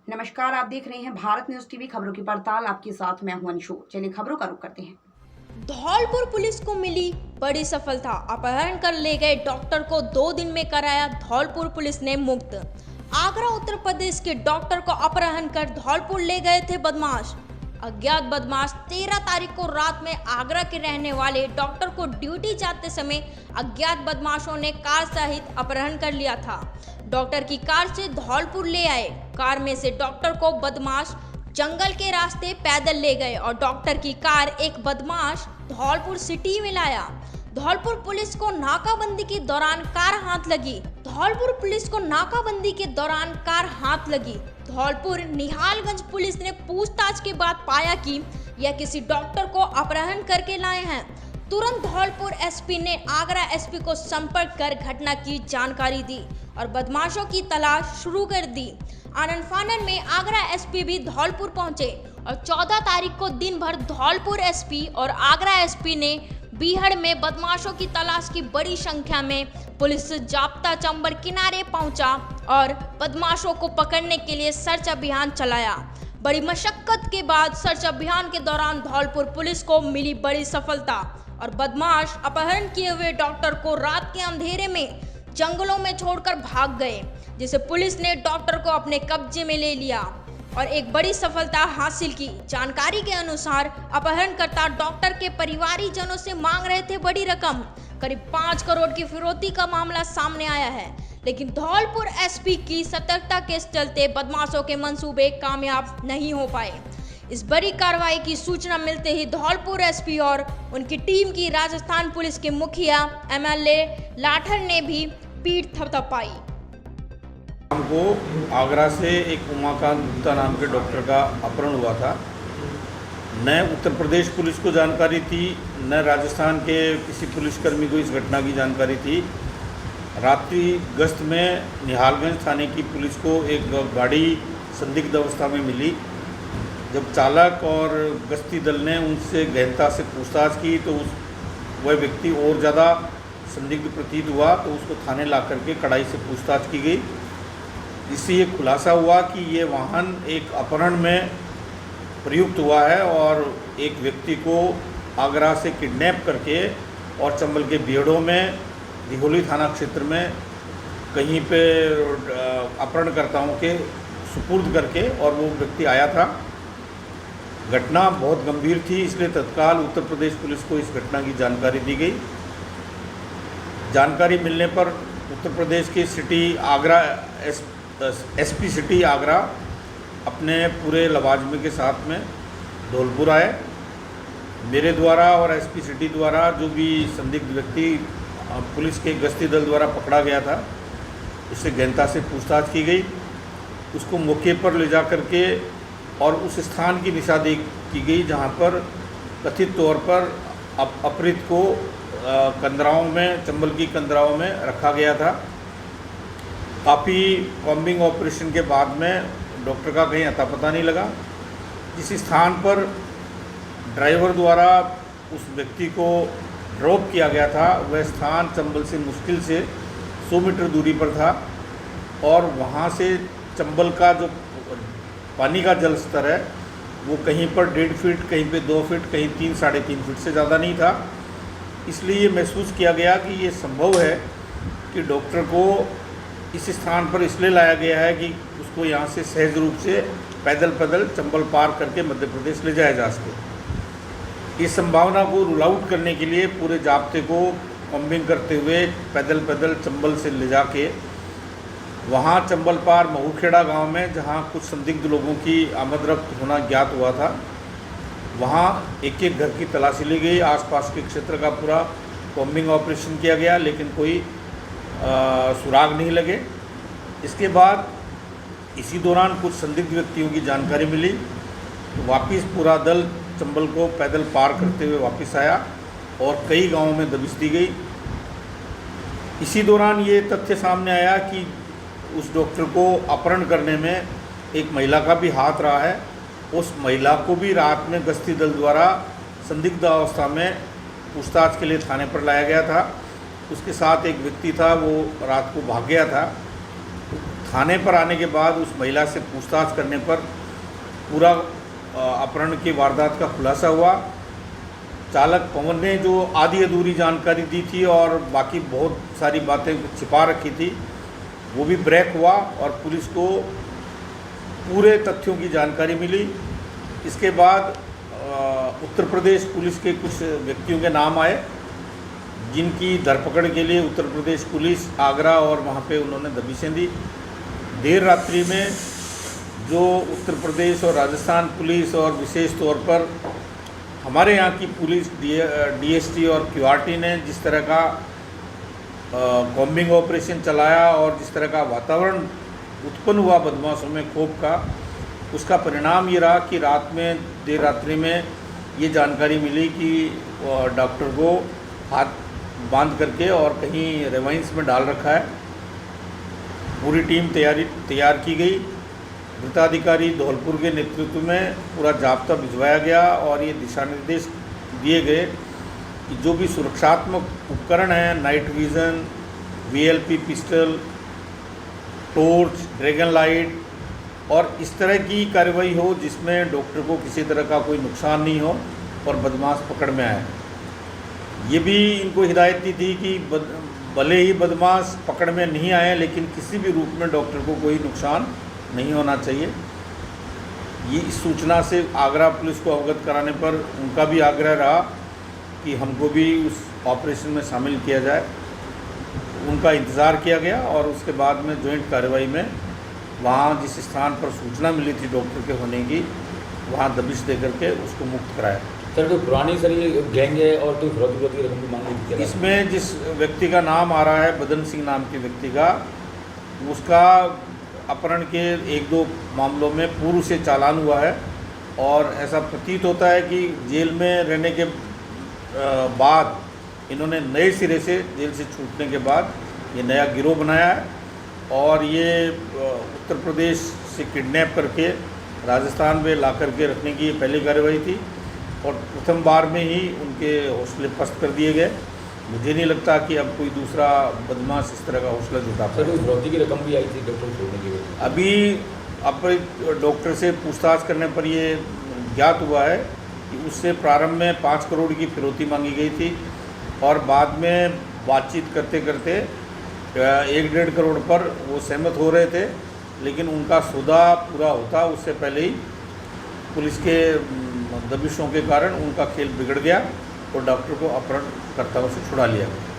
नमस्कार, आप देख रहे हैं भारत न्यूज टीवी खबरों की पड़ताल। आपके साथ मैं हूं अंशु। चलिए खबरों का रुख करते हैं। धौलपुर पुलिस को मिली बड़ी सफलता। अपहरण कर ले गए डॉक्टर को 2 दिन में कराया धौलपुर पुलिस ने मुक्त। आगरा उत्तर प्रदेश के डॉक्टर को अपहरण कर धौलपुर ले गए थे बदमाश। अज्ञात बदमाश 13 तारीख को रात में आगरा के रहने वाले डॉक्टर को ड्यूटी जाते समय अज्ञात बदमाशों ने कार सहित अपहरण कर लिया था। डॉक्टर की कार से धौलपुर ले आए। कार में से डॉक्टर को बदमाश जंगल के रास्ते पैदल ले गए और डॉक्टर की कार एक बदमाश धौलपुर सिटी में लाया। धौलपुर पुलिस को नाकाबंदी के दौरान कार हाथ लगी। धौलपुर पुलिस को नाकाबंदी के दौरान कार हाथ लगी। धौलपुर निहालगंज पुलिस ने पूछताछ के बाद पाया कि यह किसी डॉक्टर को अपहरण करके लाए हैं। तुरंत धौलपुर एसपी ने आगरा एसपी को संपर्क कर घटना की जानकारी दी और बदमाशों की तलाश शुरू कर दी। आनन फानन में आगरा एसपी भी धौलपुर पहुंचे और 14 तारीख को दिन भर धौलपुर एसपी और आगरा एसपी ने बीहड़ में बदमाशों की तलाश की। बड़ी संख्या में पुलिस जाब्ता चंबल किनारे पहुंचा और बदमाशों को पकड़ने के लिए सर्च अभियान चलाया। बड़ी मशक्कत के बाद सर्च अभियान के दौरान धौलपुर पुलिस को मिली बड़ी सफलता और बदमाश अपहरण किए हुए डॉक्टर को रात के अंधेरे में जंगलों में छोड़कर भाग गए, जिसे पुलिस ने डॉक्टर को अपने कब्जे में ले लिया और एक बड़ी सफलता हासिल की। जानकारी के अनुसार अपहरणकर्ता डॉक्टर के परिवारीजनों से मांग रहे थे बड़ी रकम। करीब 5 करोड़ की फिरौती का मामला सामने आया है, लेकिन धौलपुर एसपी की सतर्कता के चलते बदमाशों के मंसूबे कामयाब नहीं हो पाए। इस बड़ी कार्रवाई की सूचना मिलते ही धौलपुर एसपी और उनकी टीम की राजस्थान पुलिस के मुखिया एमएलए लाठर ने भी पीठ थपथपाई। हमको आगरा से एक उमाकांत गुप्ता नाम के डॉक्टर का अपहरण हुआ था। न उत्तर प्रदेश पुलिस को जानकारी थी, न राजस्थान के किसी पुलिसकर्मी को इस घटना की जानकारी थी। रात्रि गश्त में निहालगंज थाने की पुलिस को एक गाड़ी संदिग्ध अवस्था में मिली। जब चालक और गश्ती दल ने उनसे गहनता से पूछताछ की तो वह व्यक्ति और ज़्यादा संदिग्ध प्रतीत हुआ, तो उसको थाने ला करके कड़ाई से पूछताछ की गई, जिससे ये खुलासा हुआ कि ये वाहन एक अपहरण में प्रयुक्त हुआ है और एक व्यक्ति को आगरा से किडनैप करके और चंबल के बीहड़ों में दिघोली थाना क्षेत्र में कहीं पे अपहरणकर्ताओं के सुपुर्द करके और वो व्यक्ति आया था। घटना बहुत गंभीर थी, इसलिए तत्काल उत्तर प्रदेश पुलिस को इस घटना की जानकारी दी गई। जानकारी मिलने पर उत्तर प्रदेश की city Agra SP city Agra अपने पूरे लवाजमे के साथ में धौलपुर आए। मेरे द्वारा और एसपी सिटी द्वारा जो भी संदिग्ध व्यक्ति पुलिस के गश्ती दल द्वारा पकड़ा गया था, उससे गहनता से पूछताछ की गई। उसको मौके पर ले जा करके और उस स्थान की निशानी की गई जहां पर कथित तौर पर अपहृत को कंदराओं में, चंबल की कंदराओं में रखा गया था। काफ़ी कॉम्बिंग ऑपरेशन के बाद में डॉक्टर का कहीं अता पता नहीं लगा। जिस स्थान पर ड्राइवर द्वारा उस व्यक्ति को ड्रॉप किया गया था, वह स्थान चंबल से मुश्किल से 100 मीटर दूरी पर था और वहाँ से चंबल का जो पानी का जल स्तर है वो कहीं पर 1.5 फीट, कहीं पे 2 फीट, कहीं 3 साढ़े 3 फीट से ज़्यादा नहीं था। इसलिए ये महसूस किया गया कि ये संभव है कि डॉक्टर को इस स्थान पर इसलिए लाया गया है कि उसको यहाँ से सहज रूप से पैदल चंबल पार करके मध्य प्रदेश ले जाया जा सके। इस संभावना को रूल आउट करने के लिए पूरे जाब्ते को कॉम्बिंग करते हुए पैदल चंबल से ले जाके वहाँ चंबल पार महूखेड़ा गांव में, जहाँ कुछ संदिग्ध लोगों की आमद रफ्त होना ज्ञात हुआ था, वहाँ एक एक घर की तलाशी ली गई। आसपास के क्षेत्र का पूरा कॉम्बिंग ऑपरेशन किया गया, लेकिन कोई सुराग नहीं लगे। इसके बाद इसी दौरान कुछ संदिग्ध व्यक्तियों की जानकारी मिली, तो वापस पूरा दल चंबल को पैदल पार करते हुए वापस आया और कई गाँवों में दबिश दी गई। इसी दौरान ये तथ्य सामने आया कि उस डॉक्टर को अपहरण करने में एक महिला का भी हाथ रहा है। उस महिला को भी रात में गश्ती दल द्वारा संदिग्ध अवस्था में पूछताछ के लिए थाने पर लाया गया था। उसके साथ एक व्यक्ति था, वो रात को भाग गया था। थाने पर आने के बाद उस महिला से पूछताछ करने पर पूरा अपहरण की वारदात का खुलासा हुआ। चालक पवन ने जो आधी अधूरी जानकारी दी थी और बाकी बहुत सारी बातें छिपा रखी थी, वो भी ब्रेक हुआ और पुलिस को पूरे तथ्यों की जानकारी मिली। इसके बाद उत्तर प्रदेश पुलिस के कुछ व्यक्तियों के नाम आए, जिनकी धरपकड़ के लिए उत्तर प्रदेश पुलिस आगरा और वहाँ पे उन्होंने दबिशें दी। देर रात्रि में जो उत्तर प्रदेश और राजस्थान पुलिस और विशेष तौर पर हमारे यहाँ की पुलिस डीएसटी और क्यूआरटी ने जिस तरह का कॉम्बिंग ऑपरेशन चलाया और जिस तरह का वातावरण उत्पन्न हुआ बदमाशों में खौफ का, उसका परिणाम ये रहा कि रात में देर रात्रि में ये जानकारी मिली कि डॉक्टर को हाथ बांध करके और कहीं रेवाइंस में डाल रखा है। पूरी टीम तैयार की गई। वृत्ताधिकारी धौलपुर के नेतृत्व में पूरा जाब्ता भिजवाया गया और ये दिशा निर्देश दिए गए कि जो भी सुरक्षात्मक उपकरण हैं, night vision, VLP pistol, torch, dragon light और इस तरह की कार्रवाई हो जिसमें डॉक्टर को किसी तरह का कोई नुकसान नहीं हो और बदमाश पकड़ में आए। ये भी इनको हिदायत दी थी कि भले ही बदमाश पकड़ में नहीं आए, लेकिन किसी भी रूप में डॉक्टर को कोई नुकसान नहीं होना चाहिए। ये इस सूचना से आगरा पुलिस को अवगत कराने पर उनका भी आग्रह रहा कि हमको भी उस ऑपरेशन में शामिल किया जाए। उनका इंतज़ार किया गया और उसके बाद में जॉइंट कार्रवाई में वहाँ जिस स्थान पर सूचना मिली थी डॉक्टर के होने की, वहाँ दबिश दे करके उसको मुक्त कराया। सर, तो पुरानी सर ये गैंग है और तो फिरौती की रकम की मांग की, इसमें जिस व्यक्ति का नाम आ रहा है बदन सिंह नाम के व्यक्ति का, उसका अपहरण के 1-2 मामलों में पूर्व से चालान हुआ है और ऐसा प्रतीत होता है कि जेल में रहने के बाद इन्होंने नए सिरे से जेल से छूटने के बाद ये नया गिरोह बनाया है और ये उत्तर प्रदेश से किडनैप करके राजस्थान में ला करके रखने की ये पहली कार्रवाई थी और प्रथम बार में ही उनके हौसले पस्त कर दिए गए। मुझे नहीं लगता कि अब कोई दूसरा बदमाश इस तरह का हौसला जुटा पाए। सर, फिरौती की रकम भी आई थी डॉक्टर छोड़ने की वजह। अभी डॉक्टर से पूछताछ करने पर ये ज्ञात हुआ है कि उससे प्रारंभ में 5 करोड़ की फिरौती मांगी गई थी और बाद में बातचीत करते करते 1-1.5 करोड़ पर वो सहमत हो रहे थे, लेकिन उनका सौदा पूरा होता उससे पहले ही पुलिस के दबिशों के कारण उनका खेल बिगड़ गया और डॉक्टर को अपहरणकर्ताओं से छुड़ा लिया गया।